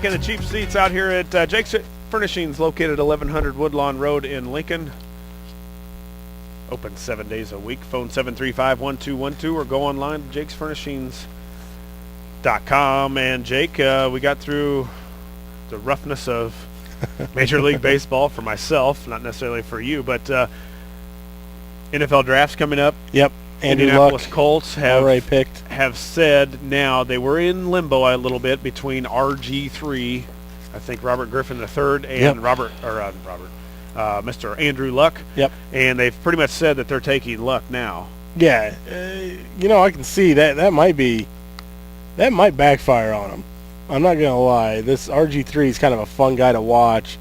back in the cheap seats out here at Jake's Furnishings, located 1100 Woodlawn Road in Lincoln. Open 7 days a week. Phone 735-1212 or go online to jakesfurnishings.com. And Jake, we got through the roughness of Major League Baseball for myself, not necessarily for you, but NFL drafts coming up. Yep. Indianapolis Colts have said now they were in limbo a little bit between RG3, I think Robert Griffin III, and Mr. Andrew Luck. Yep. And they've pretty much said that they're taking Luck now. Yeah. I can see that might backfire on them. I'm not going to lie. This RG3 is kind of a fun guy to watch.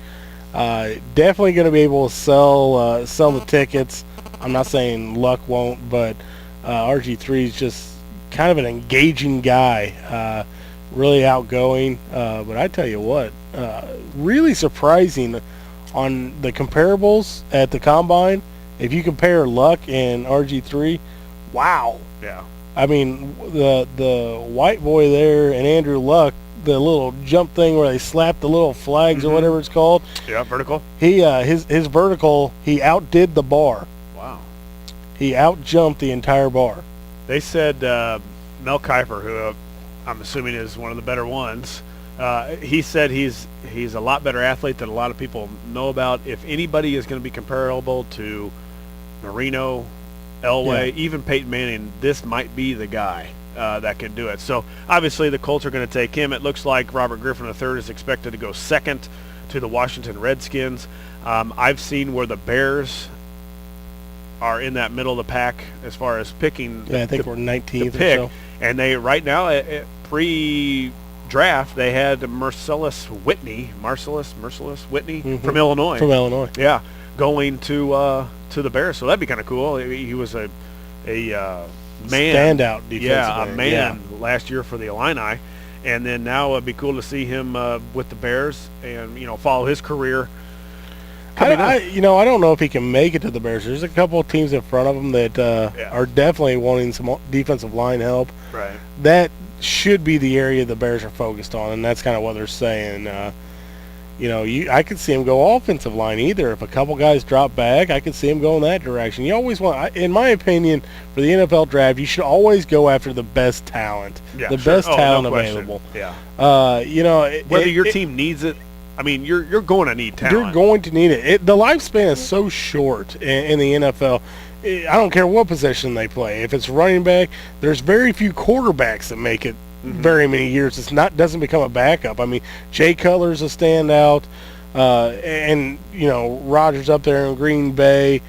Definitely going to be able to sell the tickets. I'm not saying Luck won't, but RG3 is just kind of an engaging guy, really outgoing. But I tell you what, really surprising on the comparables at the Combine. If you compare Luck and RG3, wow. Yeah. I mean, the white boy there and Andrew Luck, the little jump thing where they slap the little flags or whatever it's called. Yeah, vertical. His vertical, he outdid the bar. Wow. He outjumped the entire bar. They said Mel Kiper, who I'm assuming is one of the better ones, he said he's a lot better athlete than a lot of people know about. If anybody is going to be comparable to Marino, Elway, even Peyton Manning, this might be the guy that can do it. So obviously the Colts are going to take him. It looks like Robert Griffin III is expected to go second to the Washington Redskins. I've seen where the Bears are in that middle of the pack as far as picking. Yeah, I think we're 19th pick. or so. And they right now pre-draft they had Marcellus Whitney from Illinois. From Illinois. Yeah, going to the Bears. So that'd be kind of cool. He was a man, standout defensive man last year for the Illini, and then now it'd be cool to see him with the Bears and follow his career. I don't know if he can make it to the Bears. There's a couple of teams in front of him that are definitely wanting some defensive line help. Right. That should be the area the Bears are focused on, and that's kind of what they're saying. I could see him go offensive line either. If a couple guys drop back, I could see him go in that direction. You always want, in my opinion, for the NFL draft, you should always go after the best talent, best talent available. Yeah. Whether your team needs it. I mean, you're going to need talent. You're going to need it. The lifespan is so short in the NFL. I don't care what position they play. If it's running back, there's very few quarterbacks that make it very many years. Doesn't become a backup. I mean, Jay Cutler's a standout, and Rodgers up there in Green Bay.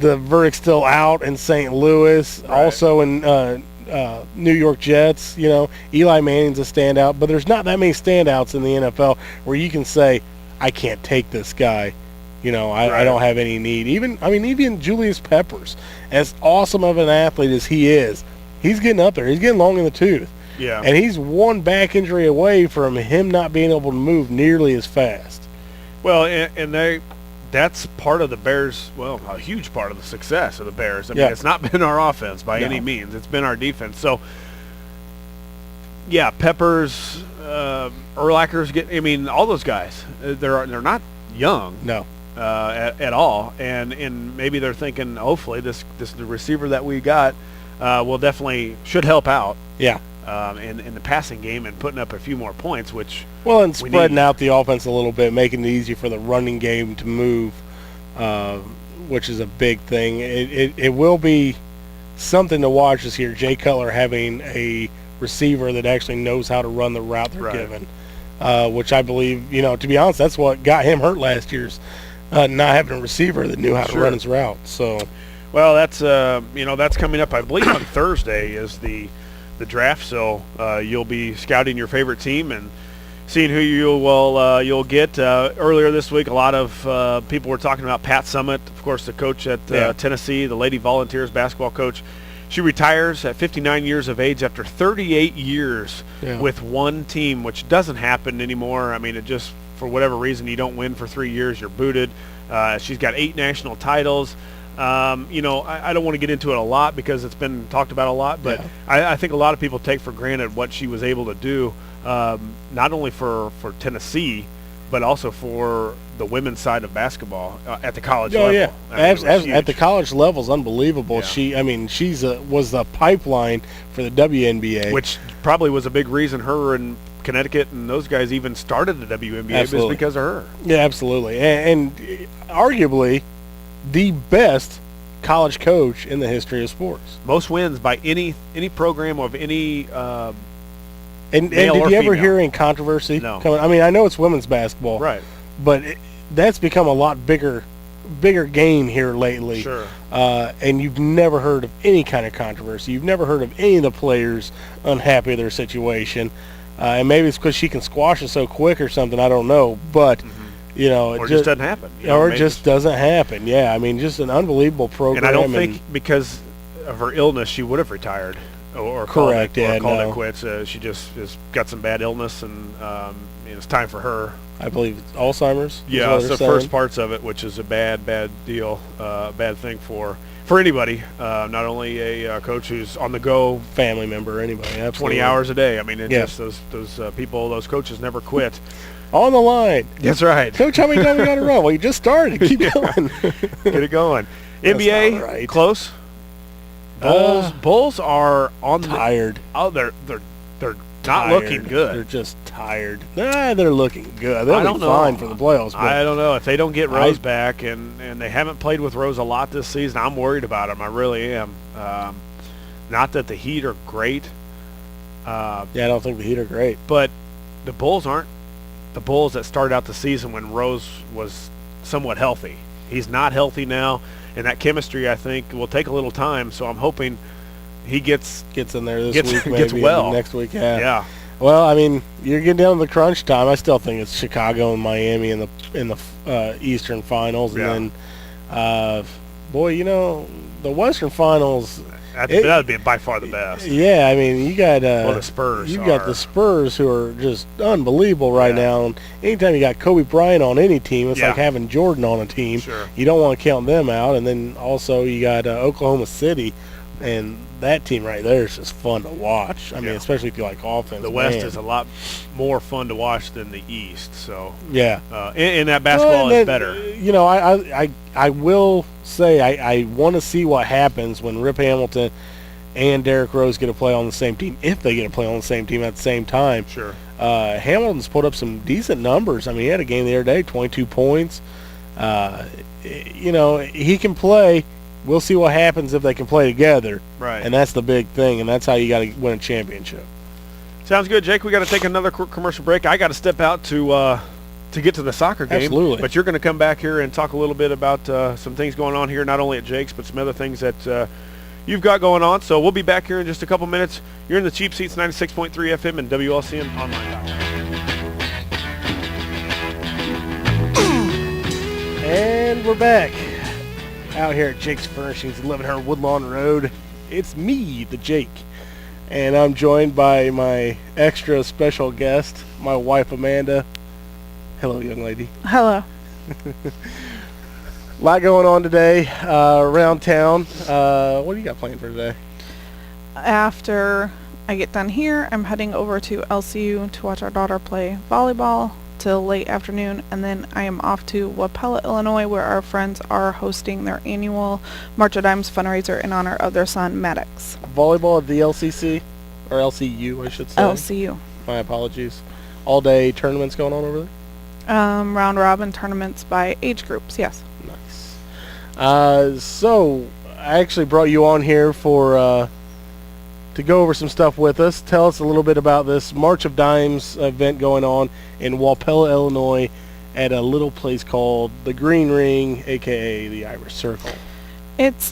The verdict's still out in St. Louis, also in New York Jets. Eli Manning's a standout, but there's not that many standouts in the NFL where you can say, I can't take this guy. I don't have any need. Even Julius Peppers, as awesome of an athlete as he is, he's getting up there. He's getting long in the tooth. Yeah. And he's one back injury away from him not being able to move nearly as fast. Well, and that's part of the Bears, a huge part of the success of the Bears. I mean, it's not been our offense by any means. It's been our defense. So, Peppers, Urlacher's all those guys, they're not young. No. At all. And maybe they're thinking, hopefully, the receiver that we got should help out. Yeah. In the passing game and putting up a few more points, and spreading out the offense a little bit, making it easy for the running game to move, which is a big thing. It will be something to watch this year. Jay Cutler having a receiver that actually knows how to run the route they're given, which I believe, to be honest, that's what got him hurt last year's, not having a receiver that knew how to run his route. So, well, that's coming up. I believe on Thursday is the draft, so you'll be scouting your favorite team and seeing who you'll get. Earlier this week, a lot of people were talking about Pat Summitt, of course, the coach at Tennessee, the Lady Volunteers basketball coach. She retires at 59 years of age after 38 years with one team, which doesn't happen anymore. I mean, it just, for whatever reason, you don't win for 3 years, you're booted. She's got 8 national titles. I don't want to get into it a lot because it's been talked about a lot, but I think a lot of people take for granted what she was able to do, not only for Tennessee, but also for the women's side of basketball at the college level. Yeah, at the college level is unbelievable. Yeah. She's was the pipeline for the WNBA, which probably was a big reason her and Connecticut and those guys even started the WNBA was because of her. Yeah, absolutely, and arguably the best college coach in the history of sports. Most wins by any program of any. And did you ever hear any controversy? No. I know it's women's basketball, right? But that's become a lot bigger game here lately. Sure. And you've never heard of any kind of controversy. You've never heard of any of the players unhappy with their situation. And maybe it's because she can squash it so quick or something. I don't know. But, or it just doesn't happen. Or it just doesn't happen. Yeah, just an unbelievable program. And I don't think because of her illness she would have retired. Or called it quits. She just got some bad illness, and it's time for her. I believe it's Alzheimer's. Yeah, it's the first parts of it, which is a bad deal, bad thing for anybody. Not only a coach who's on the go, family member, anybody. Absolutely. 20 hours a day. Just those people, those coaches never quit. On the line. That's right. Coach, how many times we got to run? Well, you just started. Keep going. Get it going. NBA close. Bulls are on tired. They're not looking good. They're just tired. They're looking good. They'll be fine for the playoffs. But I don't know if they don't get Rose back, and they haven't played with Rose a lot this season. I'm worried about them. I really am. Not that the Heat are great. I don't think the Heat are great. But the Bulls aren't the Bulls that started out the season when Rose was somewhat healthy. He's not healthy now. And that chemistry, I think, will take a little time. So I'm hoping he gets in there this week, maybe gets well next week. Yeah. Well, you're getting down to the crunch time. I still think it's Chicago and Miami in the Eastern Finals, and then, the Western Finals. That would be by far the best. Yeah, you got the Spurs. You got the Spurs, who are just unbelievable right now. And anytime you got Kobe Bryant on any team, it's like having Jordan on a team. Sure. You don't want to count them out. And then also you got Oklahoma City, and that team right there is just fun to watch. Especially if you like offense. The West is a lot more fun to watch than the East. So and that basketball is better. I will say I want to see what happens when Rip Hamilton and Derrick Rose get to play on the same team, if they get to play on the same team at the same time. Sure. Hamilton's put up some decent numbers. He had a game the other day, 22 points. He can play. We'll see what happens if they can play together. Right. And that's the big thing, and that's how you got to win a championship. Sounds good, Jake. We got to take another commercial break. I got to step out to get to the soccer game. Absolutely. But you're going to come back here and talk a little bit about some things going on here, not only at Jake's, but some other things that you've got going on. So we'll be back here in just a couple minutes. You're in the Cheap Seats 96.3 FM and WLCN online. And we're back out here at Jake's Furnishings, 1100 Woodlawn Road. It's me, the Jake, and I'm joined by my extra special guest, my wife Amanda. Hello, young lady. Hello. A lot going on today around town. What do you got planned for today? After I get done here, I'm heading over to LCU to watch our daughter play volleyball till late afternoon, and then I am off to Wapella, Illinois, where our friends are hosting their annual March of Dimes fundraiser in honor of their son, Maddox. Volleyball at the LCC, or LCU, I should say. LCU. My apologies. All-day tournaments going on over there? Round-robin tournaments by age groups, yes. Nice. So, I actually brought you on here for to go over some stuff with us. Tell us a little bit about this March of Dimes event going on in Wapella, Illinois, at a little place called the Green Ring, a.k.a. the Irish Circle. It's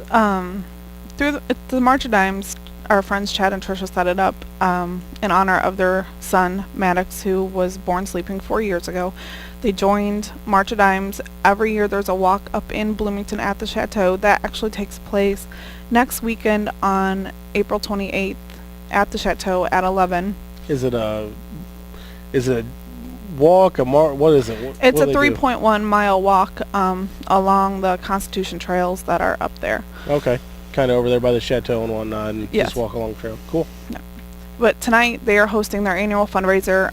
through the March of Dimes. Our friends Chad and Trisha set it up in honor of their son, Maddox, who was born sleeping 4 years ago. They joined March of Dimes. Every year there's a walk up in Bloomington at the Chateau. That actually takes place next weekend on April 28th at the Chateau at 11. Is it walk, what is it? It's what a do they do? 3.1 mile walk along the Constitution trails that are up there. Okay. Kind of over there by the chateau and whatnot, and Yes. just walk along the trail. Cool. But tonight they are hosting their annual fundraiser.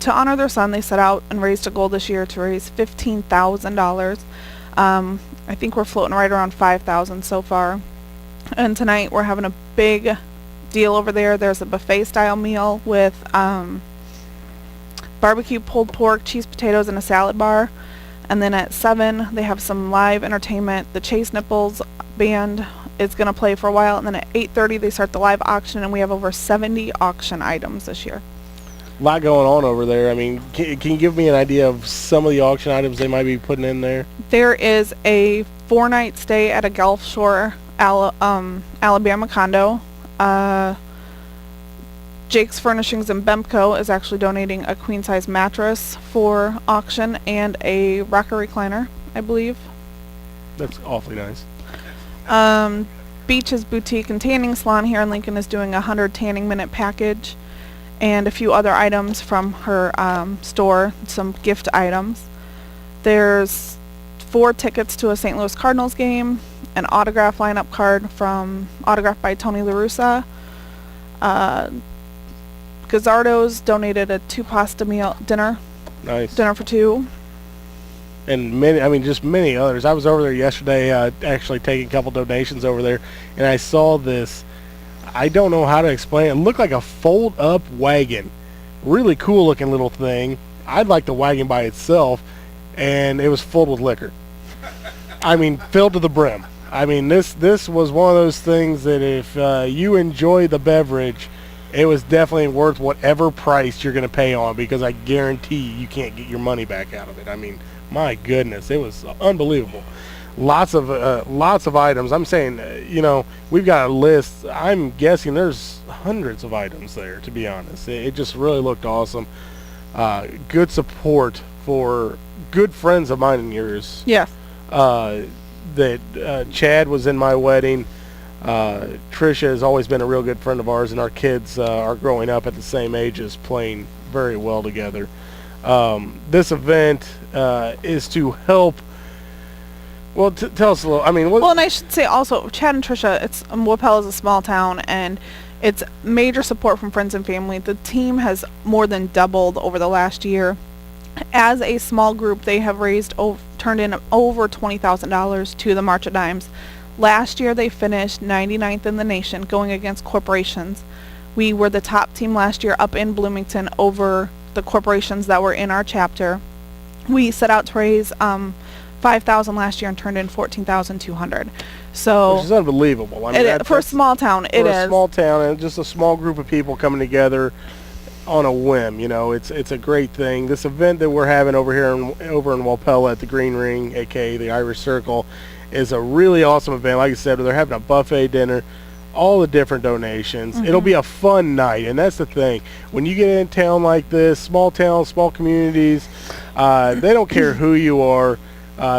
To honor their son, they set out and raised a goal this year to raise $15,000. I think we're floating right around 5,000 so far. And tonight we're having a big deal over there. There's a buffet style meal with barbecue pulled pork, cheese potatoes, and a salad bar. And then at 7 they have some live entertainment. The Chase Nipples band is going to play for a while, and then at 8:30 they start the live auction, and we have over 70 auction items this year. A lot going on over there. I mean, can you give me an idea of some of the auction items they might be putting in there? There is a 4-night stay at a Gulf Shore, Alabama condo. Jake's Furnishings in Bemco is actually donating a queen-size mattress for auction and a rocker recliner, I believe. That's awfully nice. Beach's Boutique and Tanning Salon here in Lincoln is doing a 100 tanning minute package, and a few other items from her store, some gift items. There's 4 tickets to a St. Louis Cardinals game, an autograph lineup card autographed by Tony La Russa. Gazzardo's donated a 2-pasta meal dinner Nice. for 2. And just many others. I was over there yesterday, actually taking a couple donations over there, and I saw this. I don't know how to explain it. It looked like a fold-up wagon. Really cool-looking little thing. I'd like the wagon by itself, and it was filled with liquor. I mean, filled to the brim. I mean, this was one of those things that if you enjoy the beverage, it was definitely worth whatever price you're going to pay on, because I guarantee you can't get your money back out of it. I mean, my goodness, it was unbelievable. Lots of items. I'm saying, we've got a list. I'm guessing there's hundreds of items there, to be honest. It just really looked awesome. Good support for good friends of mine and yours. Yes. Chad was in my wedding. Tricia has always been a real good friend of ours, and our kids are growing up at the same ages, playing very well together. This event is to help. Well, tell us a little. I mean, well, and I should say also, Chad and Tricia, Wapell is a small town, and it's major support from friends and family. The team has more than doubled over the last year. As a small group, they have turned in over $20,000 to the March of Dimes. Last year, they finished 99th in the nation, going against corporations. We were the top team last year up in Bloomington over the corporations that were in our chapter. We set out to raise $5,000 last year and turned in $14,200. So which is unbelievable. I mean, for a small town, it is. For a small town and just a small group of people coming together on a whim, it's a great thing. This event that we're having over in Wapella at the Green Ring, aka the Irish Circle, is a really awesome event. Like I said, they're having a buffet dinner, all the different donations. Mm-hmm. It'll be a fun night, and that's the thing. When you get in town like this, small towns, small communities, they don't care who you are.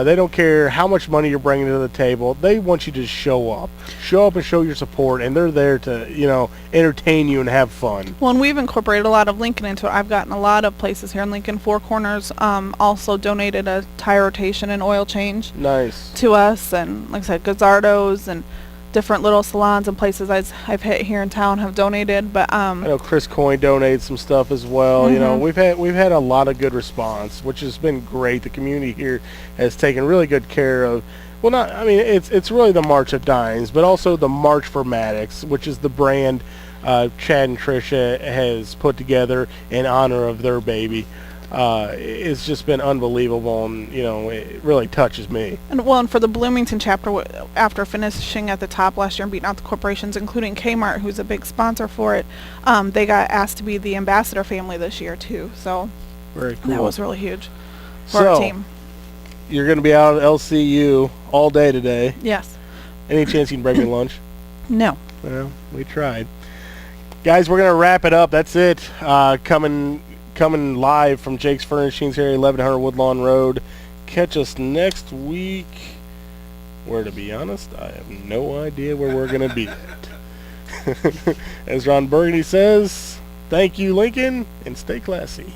They don't care how much money you're bringing to the table. They want you to show up and show your support, and they're there to, entertain you and have fun. Well, and we've incorporated a lot of Lincoln into it. I've gotten a lot of places here in Lincoln. Four Corners also donated a tire rotation and oil change. Nice. To us, and like I said, Gazzardo's and different little salons and places I've hit here in town have donated. But I know Chris Coyne donated some stuff as well. Mm-hmm. We've had a lot of good response, which has been great. The community here has taken really good care of. Well, it's really the March of Dimes, but also the March for Maddox, which is the brand Chad and Tricia has put together in honor of their baby. It's just been unbelievable, and it really touches me. And for the Bloomington chapter, after finishing at the top last year and beating out the corporations, including Kmart, who's a big sponsor for it, they got asked to be the ambassador family this year too. So very cool. That was really huge for our team. You're going to be out at LCU all day today. Yes. Any chance you can bring me lunch? No. Well, we tried. Guys, we're going to wrap it up. That's it. Coming live from Jake's Furnishings here at 1100 Woodlawn Road. Catch us next week, where, to be honest, I have no idea where we're going to be at. As Ron Burgundy says, thank you, Lincoln, and stay classy.